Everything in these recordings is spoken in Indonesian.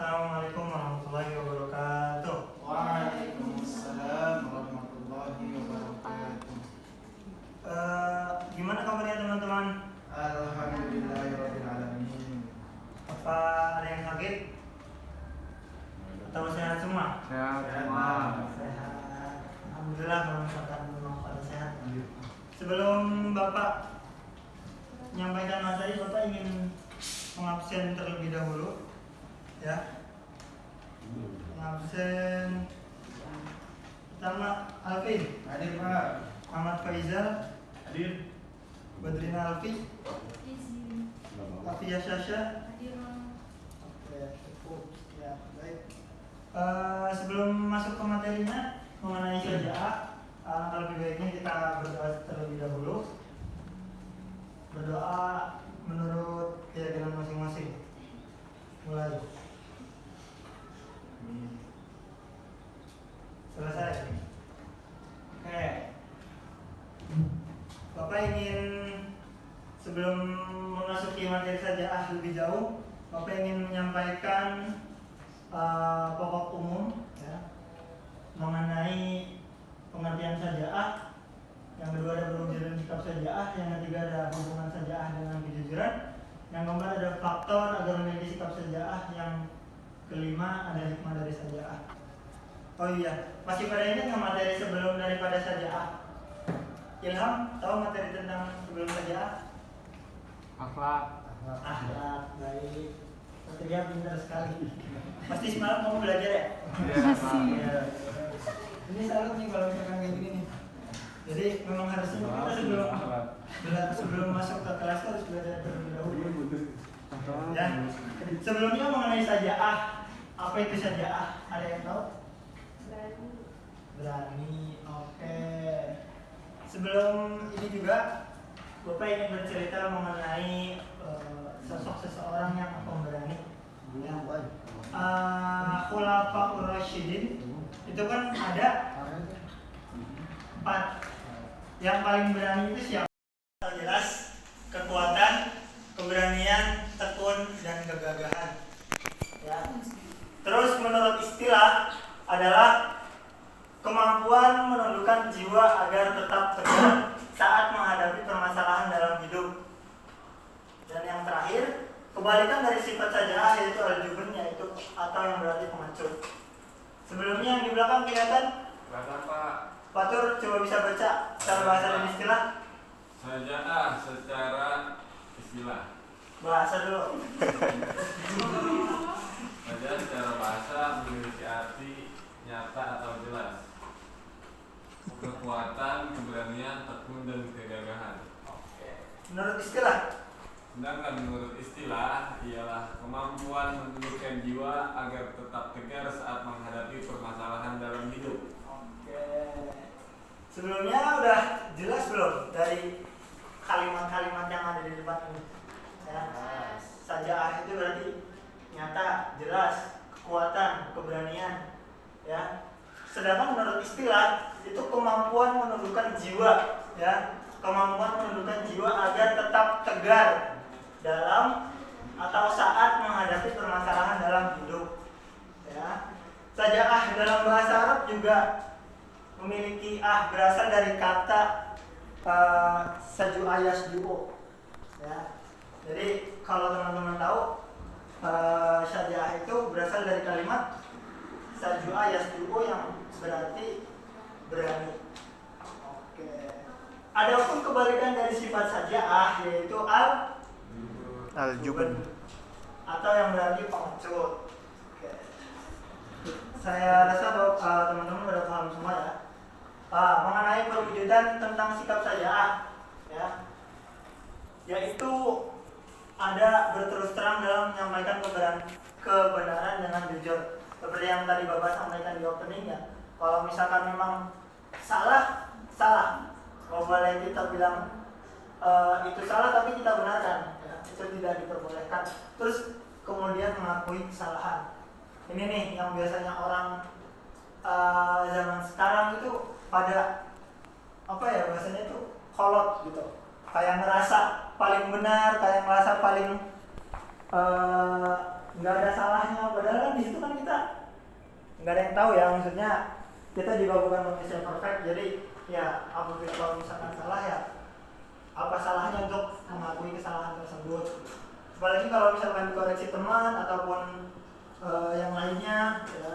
Assalamualaikum warahmatullahi wabarakatuh. Waalaikumsalam warahmatullahi wabarakatuh. Gimana kabarnya teman-teman? Alhamdulillahirabbil alamin. Apa ada yang sakit? Atau sehat semua? Sehat. Sehat. Alhamdulillah kalau misalkan memang pada sehat. Sebelum Bapak menyampaikan materi, Bapak ingin mengabsen terlebih dahulu, ya. Mengabsen pertama Alvin, Hadir Pak. Ahmad Faizal, Hadir. Badrina Alfi, Afia Syasha. Oke, cukup. Ya, baik. Sebelum masuk ke materinya mengenai syariah, lebih baiknya kita berdoa terlebih dahulu. Berdoa menurut keyakinan masing-masing. Mulai. Selesai. Oke. Bapak ingin sebelum memasuki materi syariah lebih jauh, Bapak ingin menyampaikan pokok umum, ya, mengenai pengertian syariah. Yang kedua ada perwujudan sikap syariah, yang ketiga ada hubungan syariah dengan kejujuran, yang keempat ada faktor agar memiliki sikap syariah, yang kelima ada hikmah dari syariah. Oh iya, masih pada ingat nggak materi sebelum daripada syariah? Ilham, tahu materi tentang sebelum syariah? Akhlak. Akhlak, baik. Satria pintar sekali. Pasti semalam kamu belajar ya? Iya. Ini salut nih kalau misalkan kayak gini nih. Jadi memang harusnya kita sebelum masuk ke kelas harus belajar terlebih dahulu. Ya. Sebelumnya mengenai syariah, apa itu syariah? Ada yang tahu? Berani. Oke. Sebelum ini juga Bapak ingin bercerita mengenai sosok seseorang yang pemberani. Ya. Khulafaur Rasyidin itu kan ada 4. Yang paling berani itu siapa? Jelas kekuatan, keberanian, tekun, dan kegagahan. Ya. Terus menurut istilah adalah kemampuan menundukkan jiwa agar tetap tegar saat menghadapi permasalahan dalam hidup. Dan yang terakhir, kebalikan dari sifat syariah yaitu al-jubn, yaitu atau yang berarti pengecut. Sebelumnya yang di belakang kelihatan? Kelihatan Pak. Fatur, coba bisa baca secara bahasa dan istilah? Syariah secara istilah. Bahasa dulu. Syariah secara bahasa memiliki arti nyata atau jelas. Kekuatan, keberanian, tekun, dan kegagahan. Menurut istilah? Sedangkan menurut istilah ialah kemampuan menundukkan jiwa agar tetap tegar saat menghadapi permasalahan dalam hidup. Oke. Sebelumnya udah jelas belum dari kalimat-kalimat yang ada di depan ini? Ya. Syariah itu berarti nyata, jelas, kekuatan, keberanian, ya. Sedangkan menurut istilah itu kemampuan menundukkan jiwa, ya. Kemampuan menundukkan jiwa agar tetap tegar dalam atau saat menghadapi permasalahan dalam hidup, ya. Syariah dalam bahasa Arab juga memiliki berasal dari kata sajua yasju'u, ya. Jadi kalau teman-teman tahu syariah itu berasal dari kalimat sajua yasju'u yang berarti berani. Oke. Adapun kebalikan dari sifat syariah yaitu al-jubn atau yang berarti pengecut. Oke. Saya rasa teman-teman sudah paham semua ya. Mengenai perwujudan tentang sikap syariah, ya, yaitu ada berterus terang dalam menyampaikan kebenaran dengan jujur. Seperti yang tadi Bapak sampaikan di opening, ya. Kalau misalkan memang salah. Kalau boleh kita bilang itu salah tapi kita benarkan, ya. Itu tidak diperbolehkan. Terus kemudian mengakui kesalahan. Ini nih yang biasanya orang zaman sekarang itu pada bahasanya itu kolot gitu, kayak ngerasa paling benar, kayak ngerasa paling nggak ada salahnya. Padahal kan di situ kan kita nggak ada yang tahu ya, maksudnya kita juga bukan manusia perfect. Jadi ya apabila kalau misalkan salah ya apa salahnya untuk mengakui kesalahan tersebut. Apalagi kalau misalkan dikoreksi teman ataupun yang lainnya ya.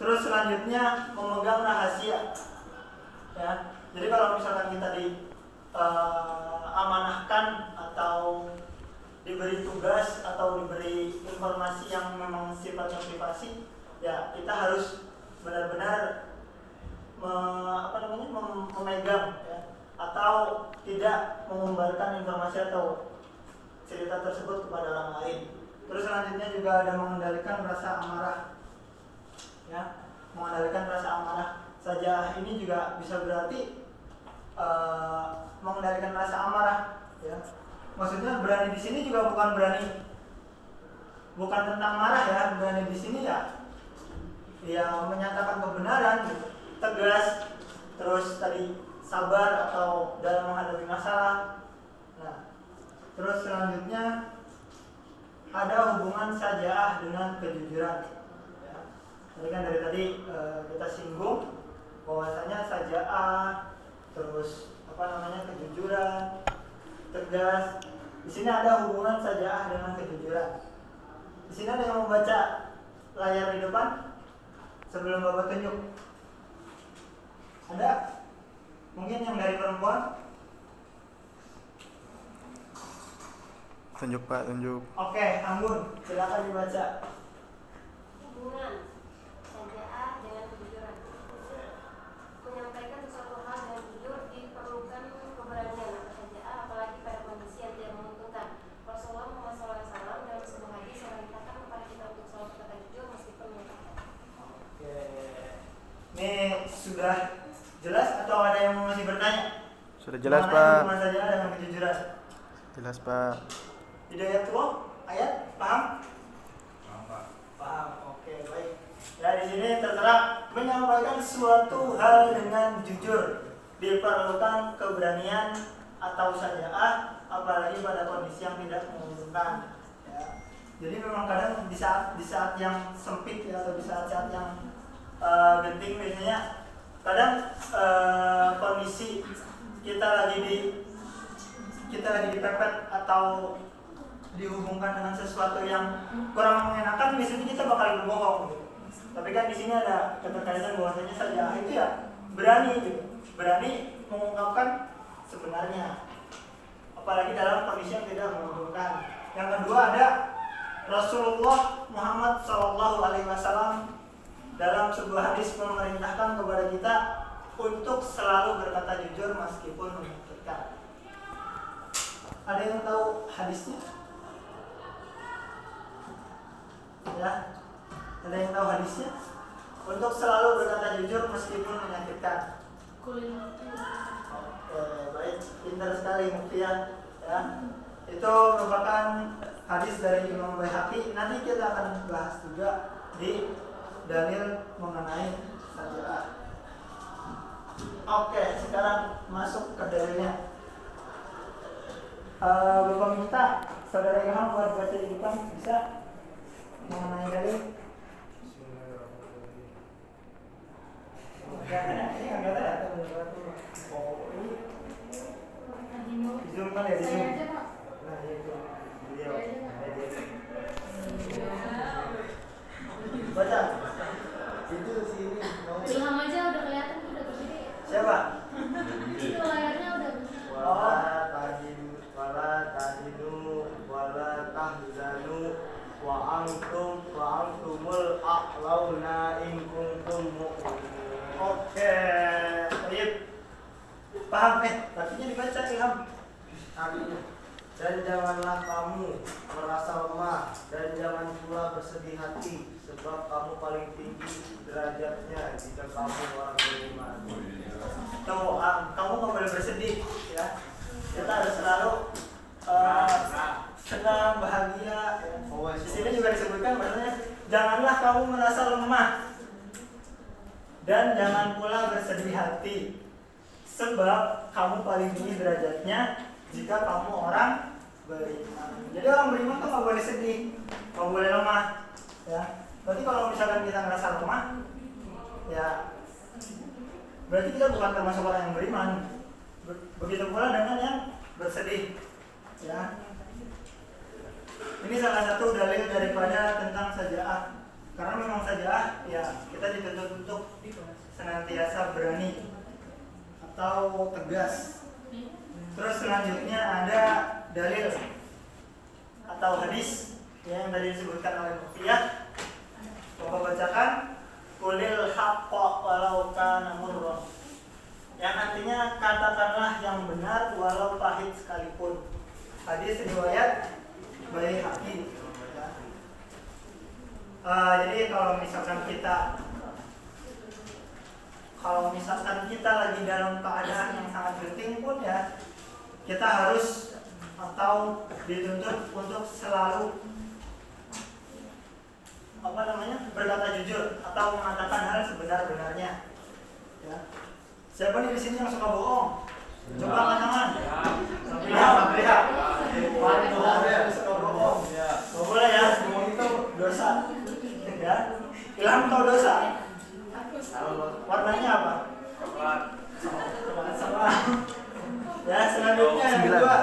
Terus selanjutnya memegang rahasia ya. Jadi kalau misalkan kita amanahkan atau diberi tugas atau diberi informasi yang memang sifatnya privasi, ya kita harus benar-benar memegang ya, atau tidak mengumbarkan informasi atau cerita tersebut kepada orang lain. Terus selanjutnya juga ada mengendalikan rasa amarah ya, mengendalikan rasa amarah saja. Ini juga bisa berarti mengendalikan rasa amarah ya. Maksudnya berani di sini juga bukan tentang marah ya. Berani di sini ya menyatakan kebenaran gitu, tegas, terus tadi sabar atau dalam menghadapi masalah. Nah, terus selanjutnya ada hubungan sajaah dengan kejujuran ya. Dari tadi kita singgung bahwasanya sajaah, terus kejujuran, tegas. Di sini ada hubungan sajaah dengan kejujuran. Di sini ada yang membaca layar di depan sebelum Bapak tunjuk? Ada? Mungkin yang dari perempuan? Tunjuk Pak, tunjuk. Oke, Anggun, silakan dibaca. Hubungan sajaah dengan kejujuran. Menyampaikan sesuatu hal dengan jujur diperlukan keberanian atau sajaah, apalagi pada kondisi yang tidak menguntungkan. Rasulullah Muhammad SAW dalam sebuah hadis memerintahkan kepada kita untuk selalu berkata jujur meskipun menyakitkan. Oke, ini sudah jelas atau ada yang masih bertanya? Sudah jelas mengenai Pak. hubungan sajaah dengan kejujuran. Jelas Pak. Hidayatullah, ayat paham? Paham, Pak. Paham. Oke, baik. Ya, di sini tertera menyampaikan suatu hal dengan jujur diperlukan keberanian atau sajaah, apalagi pada kondisi yang tidak menguntungkan. Ya. Jadi memang kadang di saat yang sempit ya, atau di saat-saat yang genting biasanya kadang kondisi kita lagi dipepet atau dihubungkan dengan sesuatu yang kurang mengenakan, biasanya kita bakal berbohong gitu. Tapi kan di sini ada keterkaitan bahwasanya sajaah itu ya berani gitu. Berani mengungkapkan sebenarnya, apalagi dalam kondisi yang tidak menguntungkan. Yang kedua ada Rasulullah Muhammad SAW dalam sebuah hadis memerintahkan kepada kita untuk selalu berkata jujur meskipun menyakitkan. Ada yang tahu hadisnya? Ya, ada yang tahu hadisnya? Untuk selalu berkata jujur meskipun menyakitkan. Oke, baik, pintar sekali Muftiah. Ya, itu merupakan hadis dari Imam Baihaqi. Nanti kita akan bahas juga di dalil mengenai sajaah. Oke, sekarang masuk ke dalilnya. Bapak minta saudara Ilham buat baca di depan, bisa mengenai dalil. Ini enggak ada. Oh, ini di Zoom kan ya, di Zoom. Nah, itu video. Baca. Itu sini. Ilham aja udah kelihatan udah gede. Siapa? Itu layarnya udah wala tahinu wala tahzanu wa antumul a'launa in kuntum mu'minin. Oke, baik. Paham artinya dibaca Ilham. Artinya, dan janganlah kamu merasa lemah dan jangan pula bersedih hati sebab kamu paling tinggi derajatnya jika kamu orang beriman. Tuh, kamu nggak boleh bersedih ya. Kita harus selalu senang, bahagia. Ya. Di sini juga disebutkan bahwasanya janganlah kamu merasa lemah dan jangan pula bersedih hati sebab kamu paling tinggi derajatnya jika kamu orang beriman. Jadi orang beriman tuh nggak boleh sedih. nggak boleh lemah, ya. Berarti kalau misalkan kita ngerasa lemah, ya berarti kita bukan termasuk orang yang beriman. Begitu pula dengan yang bersedih, ya. Ini salah satu dalil daripada tentang sajaah. Karena memang sajaah, ya kita dituntut untuk senantiasa berani atau tegas. Terus selanjutnya ada dalil atau hadis yang tadi disebutkan oleh Mufiyah. Bapak bacakan qulil haqqa walau kana murra. Yang artinya katakanlah yang benar walau pahit sekalipun. Hadis riwayat Baihaqi. Jadi kalau misalkan kita lagi dalam keadaan yang sangat genting pun, ya kita harus atau dituntut untuk selalu berkata jujur atau mengatakan hal sebenar-benarnya, ya. Siapa nih di sini yang suka bohong? Coba angkat tangan. Lihat. Suka bohong. Nggak boleh ya, bohong itu dosa. Ya. Ilham tahu dosa? Warnanya apa? Sama. Ya, selanjutnya yang kedua.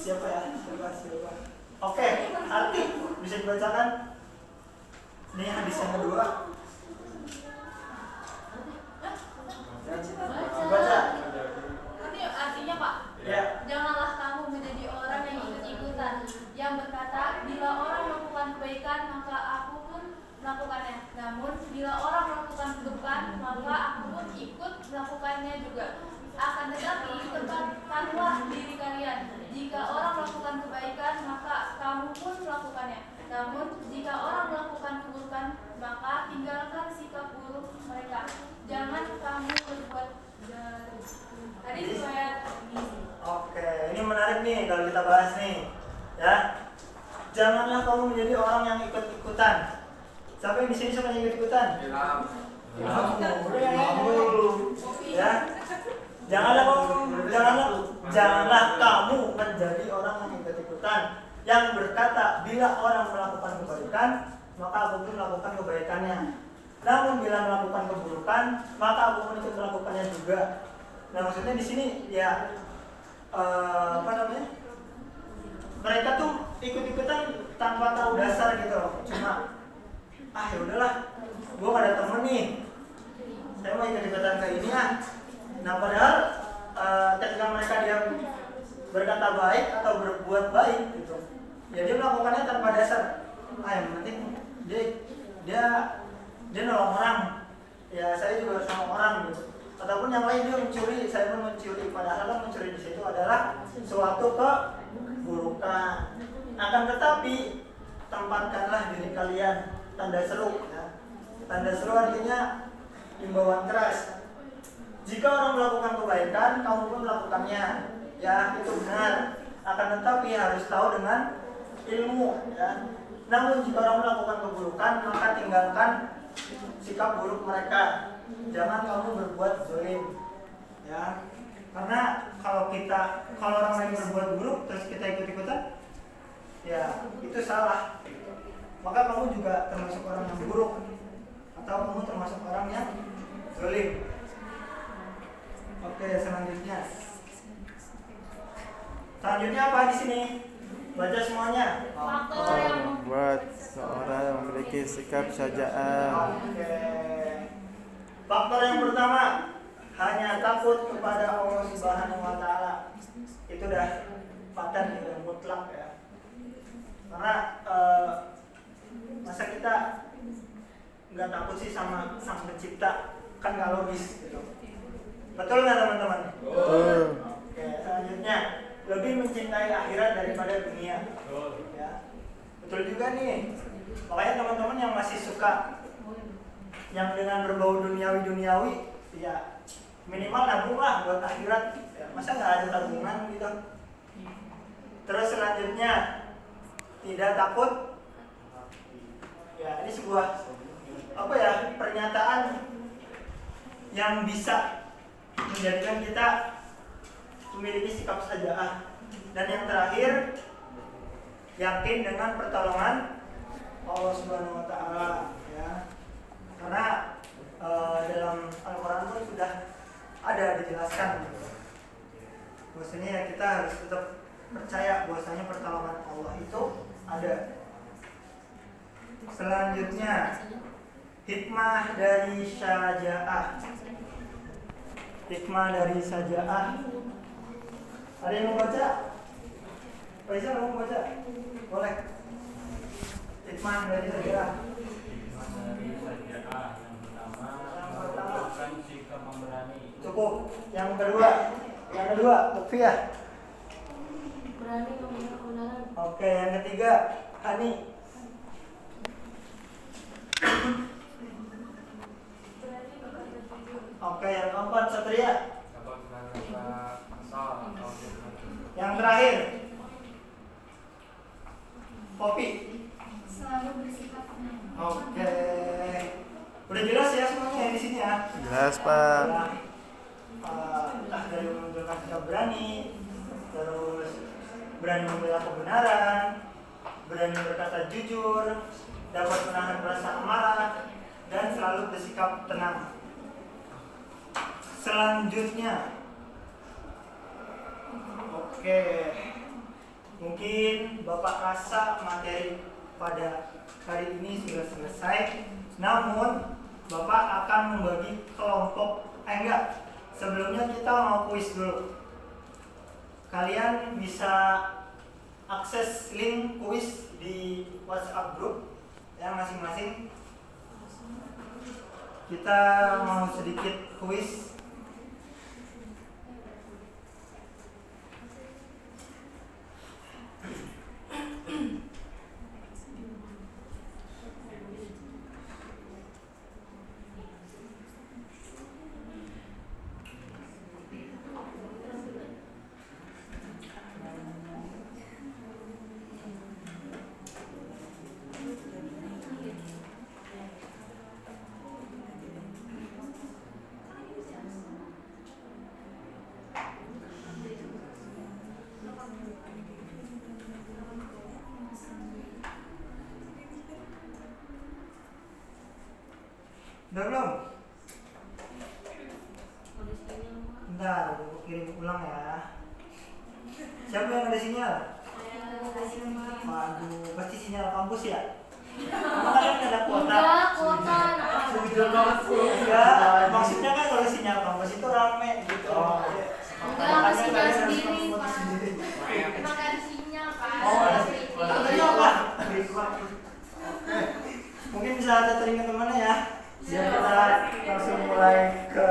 Siapa ya? Oke, arti bisa dibacakan. Ini hadis yang kedua. Baca. Ini artinya Pak, Ya. janganlah kamu menjadi orang yang ikut-ikutan, yang berkata bila orang melakukan kebaikan maka aku pun melakukannya. Namun bila orang melakukan keburukan maka aku pun ikut melakukannya juga. Akan tetapi tempatkanlah diri kalian. Jika orang melakukan kebaikan maka kamu pun melakukannya. Namun jika orang melakukan keburukan maka tinggalkan sikap buruk mereka. Jangan kamu berbuat jahat. Tadi riwayat Tirmizi. Oke, ini menarik nih kalau kita bahas nih, ya. Janganlah kamu menjadi orang yang ikut-ikutan. Siapa yang di sini suka ikut-ikutan? Ya. Janganlah kamu menjadi orang yang ikut-ikutan, yang berkata bila orang melakukan kebaikan maka aku pun melakukan kebaikannya. Namun bila melakukan keburukan maka aku pun ikut melakukannya juga. Nah, maksudnya di sini ya mereka tuh ikut-ikutan tanpa tahu dasar gitu loh. Cuma ya udahlah, gue gak ada temen nih, saya mau ikut-ikutan ke ini ah. Nah padahal ketika mereka dia berkata baik atau berbuat baik gitu, ya dia melakukannya tanpa dasar. Yang penting dia nolong orang, ya saya juga harus nolong orang gitu. Ataupun yang lain dia mencuri, saya pun mencuri. Padahal kan mencuri di situ adalah suatu keburukan. Akan tetapi tempatkanlah diri kalian, tanda seru. Ya. Tanda seru artinya himbauan keras. Jika orang melakukan kebaikan, kamu pun melakukannya. Ya itu benar. Akan tetapi harus tahu dengan ilmu. Ya. Namun jika orang melakukan keburukan, maka tinggalkan sikap buruk mereka. Jangan kamu berbuat zalim, ya. Karena kalau orang lain berbuat buruk terus kita ikut-ikutan, ya itu salah. Maka kamu juga termasuk orang yang buruk atau kamu termasuk orang yang zalim. Oke, selanjutnya apa di sini? Baca semuanya. Faktor yang Membuat seorang memiliki sikap sajaah. Oke. Faktor yang pertama, hanya takut kepada Allah Subhanahu wa taala. Itu udah faktor yang mutlak ya. Karena masa kita nggak takut sih sama Sang Pencipta? Kan nggak logis gitu. Betul nggak teman-teman? Betul. Oke, selanjutnya lebih mencintai akhirat daripada dunia. Ya. Betul juga nih. Makanya teman-teman yang masih suka yang dengan berbau duniawi, ya minimal nabung lah buat akhirat. Ya, masa nggak ada tabungan gitu. Terus selanjutnya tidak takut. Ya ini sebuah pernyataan yang bisa menjadikan kita memiliki sikap sajaah. Dan yang terakhir yakin dengan pertolongan Allah Subhanahu wa taala ya. Karena dalam Al-Qur'an pun sudah ada dijelaskan gitu. Bahwasanya ya kita harus tetap percaya bahwasanya pertolongan Allah itu ada. Selanjutnya hikmah dari syaja'ah. Hikmah dari syaja'ah. Ada yang mau baca? Faisal mau baca? Boleh. Hikmah dari syaja'ah. Hikmah dari syaja'ah yang pertama menunjukkan sikap memberani. Cukup. Yang kedua, Lutfiah. Berani membela kebenaran. Oke, yang ketiga, Hani. Berani berkata jujur. Oke, yang keempat, Satria. Dapat berkata asal atau firman. Yang terakhir, Popi. Selalu bersikap tenang. Oke. Udah jelas ya semuanya yang di sini ya. Jelas, Pak. Ya. Entah dari menunjukkan sikap berani, terus berani membela kebenaran, berani berkata jujur, dapat menahan rasa amarah, dan selalu bersikap tenang. Selanjutnya, oke, mungkin Bapak rasa materi pada hari ini sudah selesai. Namun Bapak akan membagi kelompok. Enggak, sebelumnya kita mau kuis dulu. Kalian bisa akses link kuis di WhatsApp group ya masing-masing. Kita mau sedikit kuis. Udah belum? Bentar, aku kirim ulang ya. Siapa yang ada sinyal? Waduh, pasti sinyal kampus ya? Emang kalian ada kuota? Enggak, kuota. Enggak, maksudnya kan kalau sinyal kampus itu rame gitu. Enggak, aku sinyal sendiri, Pak. Emang ada sinyal, Pak. Oh, ada apa? Oke, mungkin bisa ada teringat temannya ya. Biar kita langsung mulai ke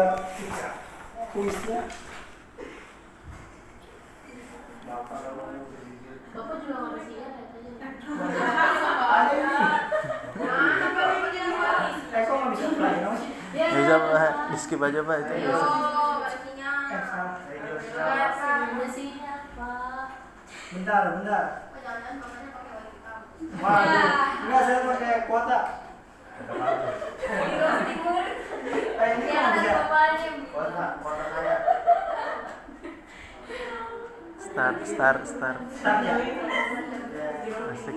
kuisnya. Bapak juga nggak ada sinyal ya tadi. Ada ini. Kok nggak bisa play no sih? Bisa, Pak. Di skip aja, Pak. Itu Ayo, biasa. ada sinyal. Ada sinyal, Pak. Bentar. Oh, jangan-jangan makanya pakai wifi kamu. Waduh, enggak saya pakai kuota. Ini Ya, kan ada bisa. bapaknya. Kuota saya. Start. Start ya. Asik.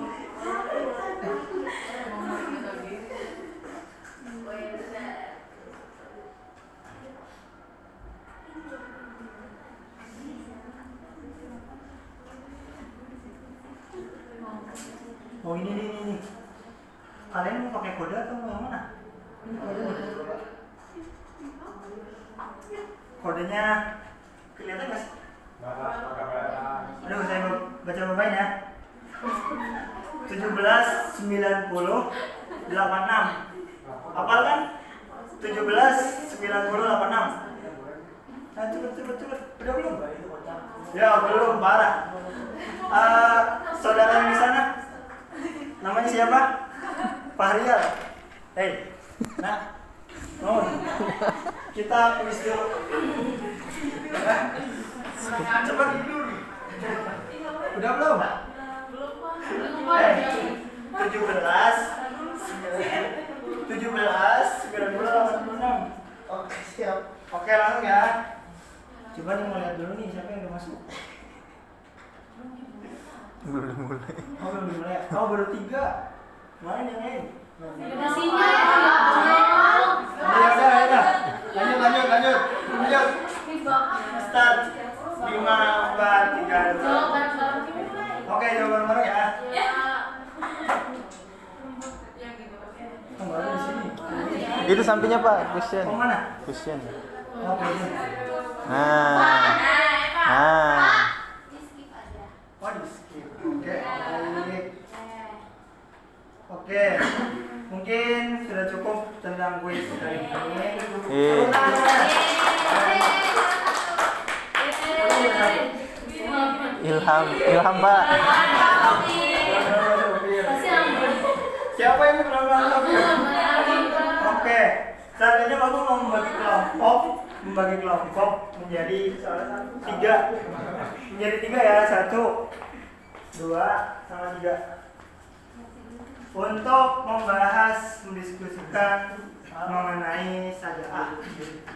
Oh ini nih. Kalian mau pakai kode atau mau yang mana? Ini kodenya. Kodenya kelihatan nggak sih? Aduh, saya baca bapain ya. 179086. Hafal kan? 179086. Nah, cepet. Udah belum? Ya, belum, parah. Saudara yang di sana, namanya siapa? Fahrial. Hei, nah, kita kuis dulu. Cepet. Udah belum? Belum, 179086. Oke, siap. Oke, langsung ya. Coba nih mau lihat dulu nih siapa yang udah masuk. Belum dimulai. Oh belum dimulai. Oh baru 3. Mana yang lain? Durasinya. Udah. Lanjut. Start. 5, 4, 3, 2. Jawab bareng-bareng. Oke, jawaban bareng ya. Ya. Kembali di sini. Itu sampingnya Pak, question. Oh mana? Question. Oke. Nah. Nah. Di-skip aja. Oh di skip. Oke. Baik. Oke. Mungkin sudah cukup tentang kuis kali ini. Ilham Pak. Siapa yang belum nonton? Oke. Saat ini aku mau membagi kelompok menjadi 3. Menjadi 3 ya. 1, 2, sama 3. Untuk membahas, mendiskusikan mengenai sajaah.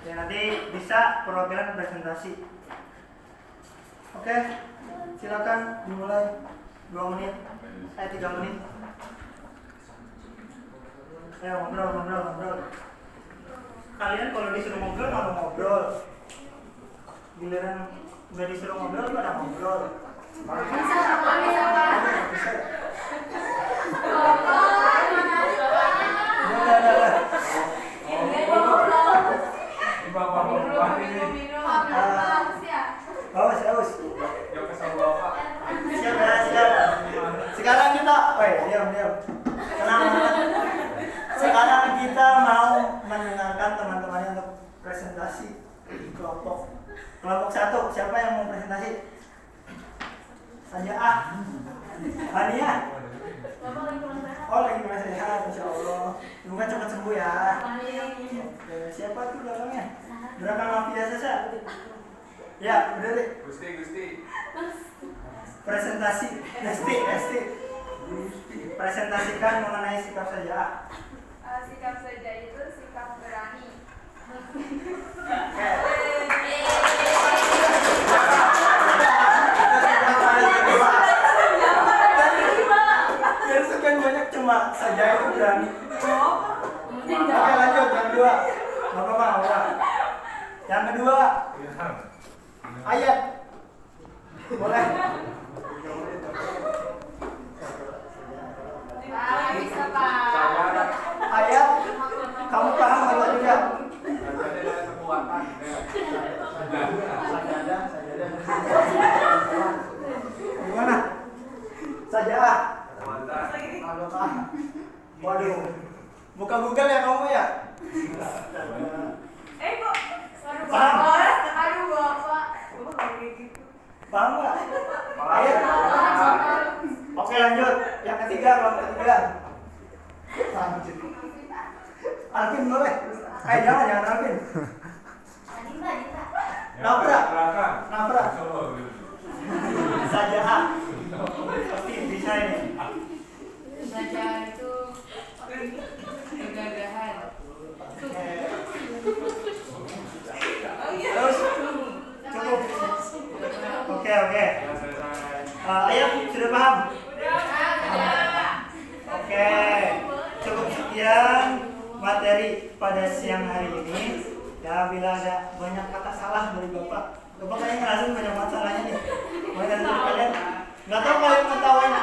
Ya, nanti bisa perwakilan presentasi. Oke, silakan dimulai 2 menit, 3 menit. Ayo ngobrol. Kalian kalau disuruh ngobrol nggak mau ngobrol. Giliran udah disuruh ngobrol pada ngobrol. Bapak ini Haus. yang kesal bapak. Siap. Sekarang kita, diam. Tenang. Sekarang kita mau mendengarkan teman-temannya untuk presentasi kelompok 1. Siapa yang mau presentasi? Sajaah. Hania. Oh lagi kurang sehat, insya Allah. Semoga cepat sembuh ya. Oke, siapa tuh belakangnya? Belakang Mafia Sasa. Ya, udah deh. Gusti. Presentasi, Esti. Presentasikan mengenai sikap sajaah. Sikap saja itu sikap berani. Yang sekian banyak cuma saja itu berani. Oke lanjut yang kedua. Apa? Yang kedua ayat. Boleh. Bisa Pak. Ayat. Kamu paham atau tidak? Gimana? Sajaah. Waduh. Buka Google ya kamu ya? Kok? Paham? Aduh Bapak. Kayak gitu. Paham nggak? Ayat. Oke lanjut. Yang ketiga, kelompok ketiga. Alvin boleh? Jangan Alvin. Nabrak. Sajaah. Pasti bisa ini. Saja itu kegagahan. Terus cukup. Oke. Ayat sudah paham? Oke. Cukup sekian materi pada siang hari ini. Ya bila ada banyak kata salah dari Bapak kayaknya ngerasain banyak masalahnya nih. Makanya dari kalian nggak tahu kalian ngetawain.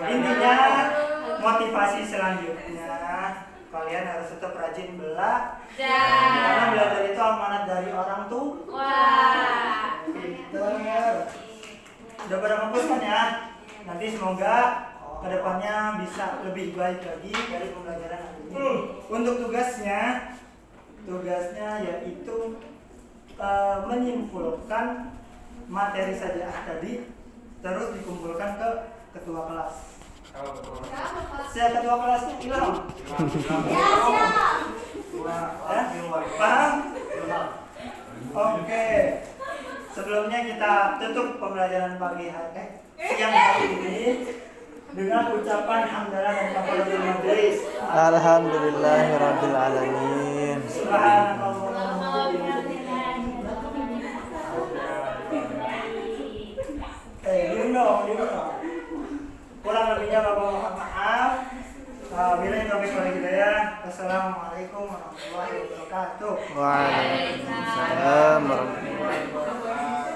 Intinya motivasi selanjutnya kalian harus tetap rajin belajar. Karena belajar itu amanat dari orang tua. Pinter. Udah pada fokus kan ya? Nanti semoga kedepannya bisa lebih baik lagi dari pembelajaran hari ini. Untuk tugasnya yaitu menyimpulkan materi sajaah tadi, terus dikumpulkan ke ketua kelas. Saya ketua kelasnya Ilham. Paham? Oke. Sebelumnya kita tutup pembelajaran siang hari ini dengan ucapan hamdalah dan kafaratul majelis. Alhamdulillahirabbil alamin. Subhanallah. dong. Kurang lebihnya Bapak mohon maaf. Wabillahi taufiq wal hidayah. Wassalamualaikum warahmatullahi wabarakatuh. Waalaikumsalam warahmatullahi wabarakatuh.